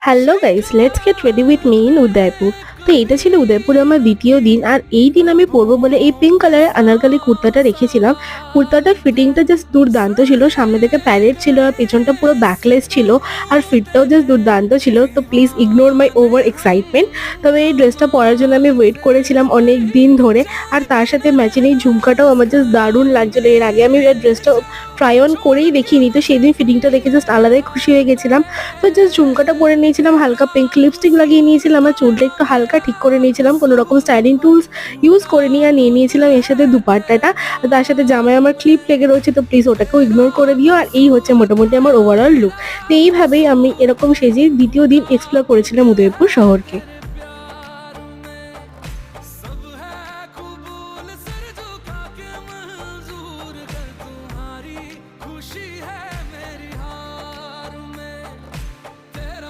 Hello guys, let's get ready with me in Udaipur. তো এটা ছিল উদয়পুরে আমার দ্বিতীয় দিন, আর এই দিন আমি পরবো বলে এই পিঙ্ক কালারের আনারকলি কুর্তাটা রেখেছিলাম। কুর্তাটার ফিটিংটা জাস্ট দুর্দান্ত ছিল, সামনে থেকে প্যারেট ছিল আর পেছনটা পুরো ব্যাকলেস ছিল, আর ফিটটাও জাস্ট দুর্দান্ত ছিল। তো please ignore my over excitement. তবে এই ড্রেসটা পরার জন্য আমি ওয়েট করেছিলাম অনেক দিন ধরে, আর তার সাথে ম্যাচিং এই ঝুমকাটাও আমার জাস্ট দারুণ লাগছিল। এর আগে আমি এই ড্রেসটা ট্রাই অন করেই দেখিনি, তো সেই দিন ফিটিংটা দেখে জাস্ট আলাদাই খুশি হয়ে গেছিলাম। তো জাস্ট ঝুমকাটা পরে নিয়েছিলাম, হালকা পিঙ্ক লিপস্টিক লাগিয়ে নিয়েছিলাম, আর চুলটা একটু হালকা ঠিক করে নিয়েছিলাম, কোনো রকম স্টাইলিং টুলস ইউজ করে নিয়ে আর নিয়ে নিয়েছিলাম এর সাথে দুপাট্টাটা। আর তার সাথে জামায় আমার ক্লিপ লেগে রয়েছে, তো প্লিজ ওটাকেও ইগনোর করে দিও। আর এই হচ্ছে মোটামুটি আমার ওভারঅল লুক। তো এইভাবেই আমি এরকম সেজে দ্বিতীয় দিন এক্সপ্লোর করেছিলাম উদয়পুর শহরকে।